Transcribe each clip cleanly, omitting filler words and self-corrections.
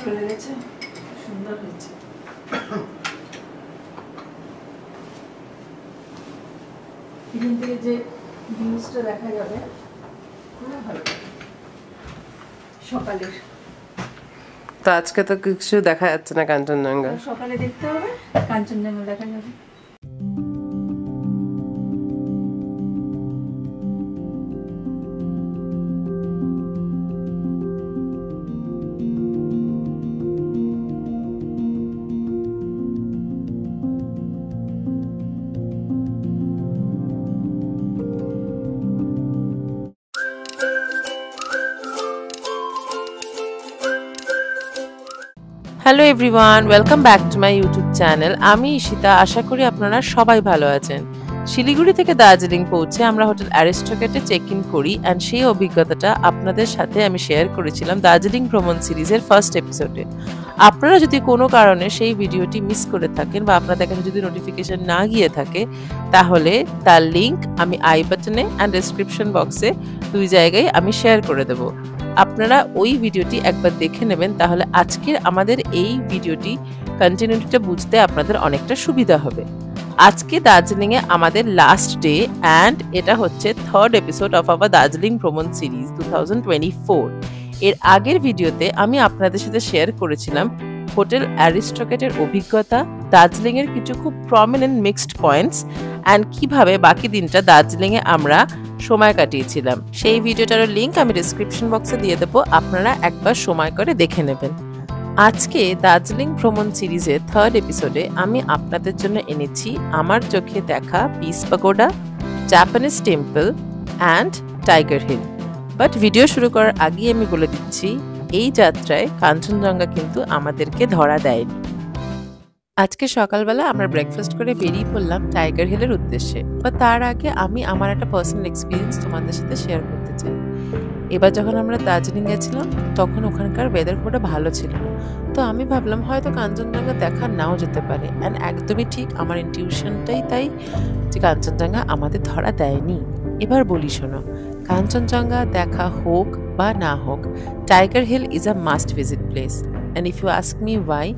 চলে গেছে, সুন্দর হয়েছে। এখান থেকে যে ভিউজটা দেখা যাবে খুব ভালো সকালের। তো আজকে তো কিছু দেখা যাচ্ছে না কাঞ্চনজঙ্ঘা, সকালে দেখতে হবে, কাঞ্চনজঙ্ঘা দেখা যাবে। Hello everyone, welcome back to my YouTube channel. আমি ঈশিতা, আশা করি আপনারা সবাই ভালো আছেন। শিলিগুড়ি থেকে দার্জিলিং পৌঁছে আমরা হোটেল অ্যারিস্টোক্র্যাটে চেক ইন করি অ্যান্ড সেই অভিজ্ঞতাটা আপনাদের সাথে আমি শেয়ার করেছিলাম দার্জিলিং ভ্রমণ সিরিজের ফার্স্ট এপিসোডে। আপনারা যদি কোনো কারণে সেই ভিডিওটি মিস করে থাকেন বা আপনাদের কাছে যদি নোটিফিকেশন না গিয়ে থাকে, তাহলে তার লিঙ্ক আমি আই বাটনে অ্যান্ড ডেসক্রিপশন বক্সে দুই জায়গায় আমি শেয়ার করে দেবো। আপনারা ওই ভিডিওটি একবার দেখে নেবেন, তাহলে আজকের আমাদের এই ভিডিওটি কন্টিনিউটিটা বুঝতে আপনাদের অনেকটা সুবিধা হবে। আজকে দার্জিলিংয়ে আমাদের লাস্ট ডে অ্যান্ড এটা হচ্ছে third episode of our Darjeeling ভ্রমণ সিরিজ 2024। এর আগের ভিডিওতে আমি আপনাদের সাথে শেয়ার করেছিলাম হোটেল অ্যারিস্টোক্র্যাটের অভিজ্ঞতা, দার্জিলিংয়ের কিছু খুব প্রমিনেন্ট মিক্সড পয়েন্টস অ্যান্ড কিভাবে বাকি দিনটা দার্জিলিংয়ে আমরা সময় কাটিয়েছিলাম। সেই ভিডিওটার লিঙ্ক আমি ডেসক্রিপশন বক্সে দিয়ে দেবো, আপনারা একবার সময় করে দেখে নেবেন। আজকে দার্জিলিং ভ্রমণ সিরিজের থার্ড এপিসোডে আমি আপনাদের জন্য এনেছি আমার চোখে দেখা peace pagoda, Japanese temple and Tiger Hill. But video শুরু করার আগেই আমি বলে দিচ্ছি, এই যাত্রায় কাঞ্চনজঙ্ঘা কিন্তু আমাদেরকে ধরা দেয়নি। আজকে সকালবেলা আমরা ব্রেকফাস্ট করে বেরিয়ে পড়লাম টাইগার হিলের উদ্দেশ্যে। বা তার আগে আমি আমার একটা পার্সোনাল এক্সপিরিয়েন্স তোমাদের সাথে শেয়ার করতে চাই। এবার যখন আমরা দার্জিলিং গেছিলাম তখন ওখানকার ওয়েদার খুব ভালো ছিল না, তো আমি ভাবলাম হয়তো কাঞ্চনজঙ্ঘা দেখা নাও যেতে পারে। অ্যান্ড একদমই ঠিক, আমার ইনটিউশনটাই তাই যে কাঞ্চনজঙ্ঘা আমাদের ধরা দেয়নি। এবার বলি শোনো, কাঞ্চনজঙ্ঘা দেখা হোক বা না হোক, Tiger Hill is a must visit place. And if you ask me why,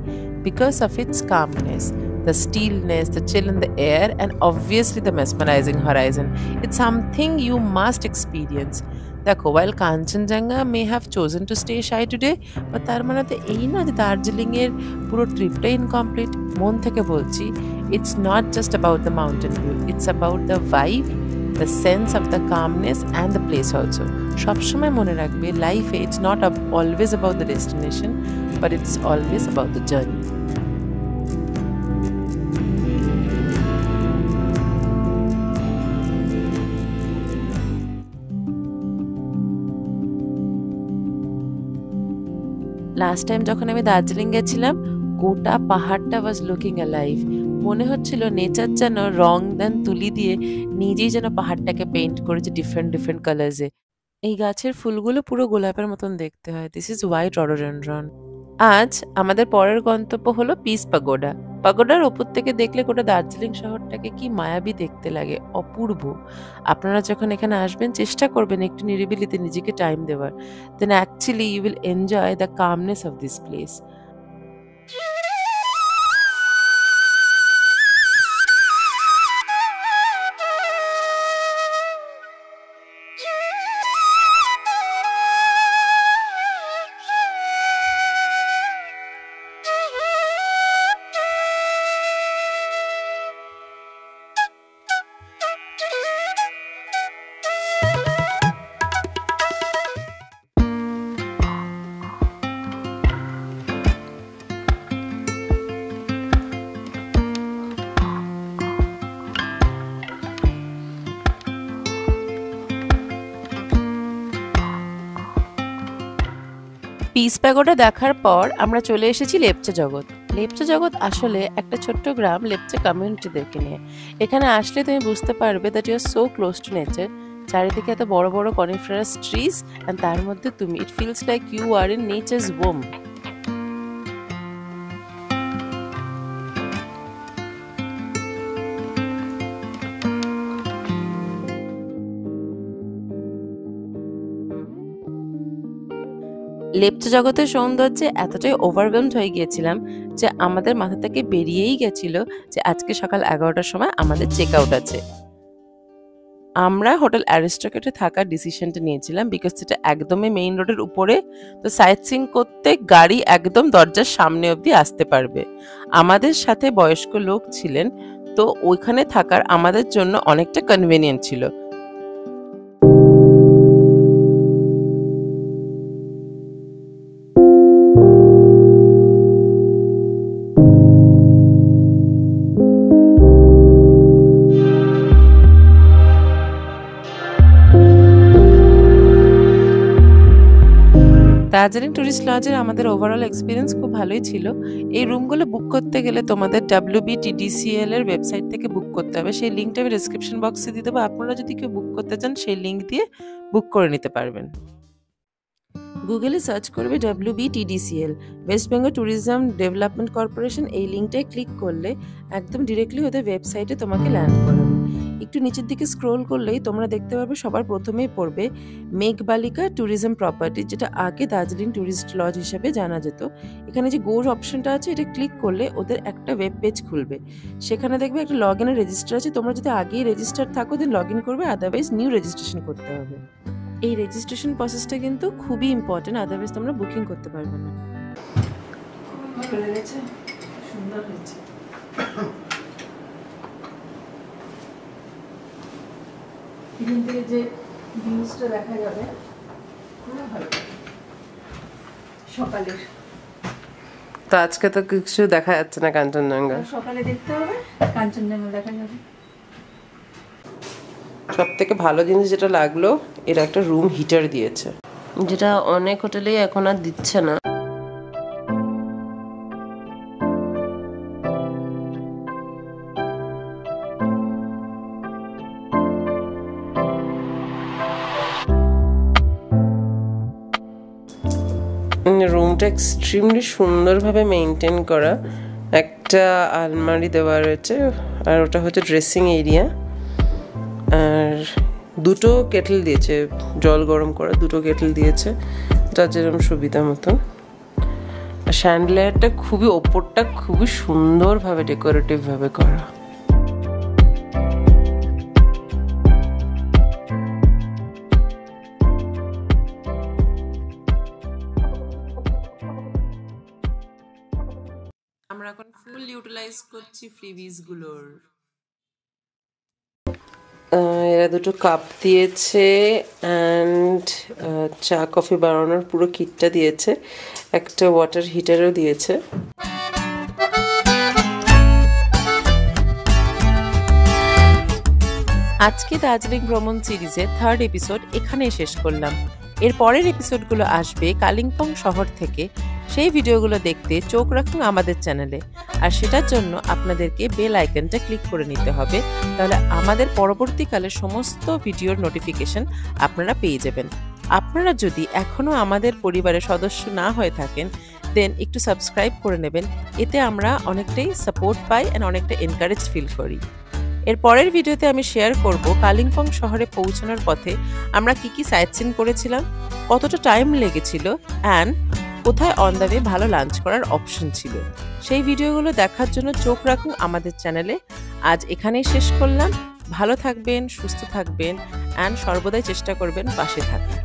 because of its calmness, the stillness, the chill in the air, and obviously the mesmerizing horizon. It's something you must experience. দেখো, while Kanchenjunga may have chosen to stay shy today, but তার মানে তো এই না যে দার্জিলিংয়ের পুরো ট্রিপটা ইনকমপ্লিট। মন থেকে বলছি, it's not just about the mountain view, it's about the vibe, the sense of the calmness and the place also. সবসময় মনে রাখবে, লাইফে it's not always about the destination, but it's always about the journey. Last time যখন আমি দার্জিলিং গেছিলাম, গোটা পাহাড়টা was looking alive. মনে হচ্ছিল নেচার যেন রং দেন তুলি দিয়ে নিজেই যেন পাহাড়টাকে পেইন্ট করেছে ডিফারেন্ট ডিফারেন্ট কালার্সে। এই গাছের ফুলগুলো পুরো গোলাপের মতন দেখতে হয়। This is white rhododendron. আজ আমাদের পরের গন্তব্য হলো পিস পাগোডা। পাগোডার ওপর থেকে দেখলে গোটা দার্জিলিং শহরটাকে কি মায়াবী দেখতে লাগে, অপূর্ব। আপনারা যখন এখানে আসবেন চেষ্টা করবেন একটু নিরিবিলিতে নিজেকে টাইম দেওয়ার। Then actually you will enjoy the calmness of this place. Peace pagoda দেখার পর আমরা চলে এসেছি লেপচা জগৎ। লেপচা জগৎ আসলে একটা ছোট্ট গ্রাম লেপচা কমিউনিটিদেরকে নিয়ে। এখানে আসলে তুমি বুঝতে পারবে that you are so close to nature. চারিদিকে এত বড় বড় কনিফারাস ট্রিজ অ্যান্ড তার মধ্যে তুমি it feels like you are in nature's womb. Lepcha জগতের সৌন্দর্যে এতটাই ওভারওয়েলমড হয়ে গিয়েছিলাম যে আমাদের মাথা থেকে বেরিয়েই গেছিল যে আজকে সকাল 11টার সময় আমাদের চেক আউট আছে। আমরা হোটেল অ্যারিস্টোক্রেটে থাকার ডিসিশনটা নিয়েছিলাম বিকজ সেটা একদমই মেইন রোডের উপরে, তো সাইট সিইং করতে গাড়ি একদম দরজার সামনে অবধি আসতে পারবে। আমাদের সাথে বয়স্ক লোক ছিলেন, তো ওইখানে থাকার আমাদের জন্য অনেকটা কনভিনিয়েন্ট ছিল। দার্জিলিং টুরিস্ট লজের আমাদের ওভারঅল এক্সপিরিয়েন্স খুব ভালোই ছিল। এই রুমগুলো বুক করতে গেলে তোমাদের WBTDCL এর ওয়েবসাইট থেকে বুক করতে হবে। সেই লিঙ্কটা আমি ডেসক্রিপশন বক্সে দিয়ে দেবো। আপনারা যদি কেউ বুক করতে চান সেই লিঙ্ক দিয়ে বুক করে নিতে পারবেন। গুগলে সার্চ করবে WBTDCL, West Bengal tourism development corporation. এই লিঙ্কটায় ক্লিক করলে একদম ডিরেক্টলি ওদের ওয়েবসাইটে তোমাকে ল্যান্ড করাবে। একটু নিচের দিকে স্ক্রোল করলেই তোমরা দেখতে পাবে সবার প্রথমেই পড়বে মেঘবালিকা ট্যুরিজম প্রপার্টি, যেটা আগে দার্জিলিং ট্যুরিস্ট লজ হিসেবে জানা যেত। এখানে যে গোর অপশনটা আছে এটা ক্লিক করলে ওদের একটা ওয়েব পেজ খুলবে। সেখানে দেখবে একটা লগ ইনের রেজিস্টার আছে। তোমরা যদি আগেই রেজিস্টার থাকো দেন লগ ইন করবে, আদারওয়াইজ নিউ রেজিস্ট্রেশন করতে হবে। এই রেজিস্ট্রেশন প্রসেসটা কিন্তু খুবই ইম্পর্টেন্ট, আদারওয়াইজ তোমরা বুকিং করতে পারবে না। খুব ভালো লেগেছে, সুন্দর হয়েছে। এখান থেকে যে ভিউজটা দেখা যাবে খুব ভালো সকালের। তো আজকে তো কিছু দেখা যাচ্ছে না কাঞ্চনজঙ্ঘা। সকালে দেখতে হবে, কাঞ্চনজঙ্ঘা দেখা যাবে। সব থেকে ভালো জিনিস যেটা লাগলো, এর একটা রুম হিটার দিয়েছে, যেটা অনেক হোটেলেই এখন আর দিচ্ছে না। রুমটা এক্সট্রিমলি সুন্দরভাবে মেনটেন করা। একটা আলমারি দেওয়া রয়েছে, আর ওটা হচ্ছে ড্রেসিং এরিয়া। আর দুটো কেটল দিয়েছে, জল গরম করা দুটো কেটল দিয়েছে, যার যেরকম সুবিধা মতন। আর শ্যান্ডেলিয়ারটা খুবই, ওপরটা খুবই সুন্দরভাবে ডেকোরেটিভ ভাবে করা। আমরা এখন ফুল ইউটিলাইজ করছি ফ্রিবিজ গুলোর। এরা দুটো কাপ দিয়েছে অ্যান্ড চা কফি বানানোর পুরো কিটটা দিয়েছে, একটা ওয়াটার হিটারও দিয়েছে। আজকে দার্জিলিং ভ্রমণ সিরিজের 3rd এপিসোড এখানেই শেষ করলাম। এর পরের এপিসোডগুলো আসবে কালিম্পং শহর থেকে। সেই ভিডিওগুলো দেখতে চোখ রাখুন আমাদের চ্যানেলে, আর সেটার জন্য আপনাদেরকে বেল আইকনটা ক্লিক করে নিতে হবে, তাহলে আমাদের পরবর্তীকালে সমস্ত ভিডিওর নোটিফিকেশন আপনারা পেয়ে যাবেন। আপনারা যদি এখনও আমাদের পরিবারের সদস্য না হয়ে থাকেন দেন একটু সাবস্ক্রাইব করে নেবেন, এতে আমরা অনেকটাই সাপোর্ট পাই অ্যান্ড অনেকটা এনকারেজ ফিল করি। এর পরের ভিডিওতে আমি শেয়ার করব কালিম্পং শহরে পৌঁছানোর পথে আমরা কি সাইট সিন করেছিলাম, কতটা টাইম লেগেছিল, অ্যান্ড কোথায় অন দ্য ওয়ে ভালো লাঞ্চ করার অপশন ছিল। সেই ভিডিওগুলো দেখার জন্য চোখ রাখুন আমাদের চ্যানেলে। আজ এখানেই শেষ করলাম। ভালো থাকবেন, সুস্থ থাকবেন, অ্যান্ড সর্বদাই চেষ্টা করবেন পাশে থাকার।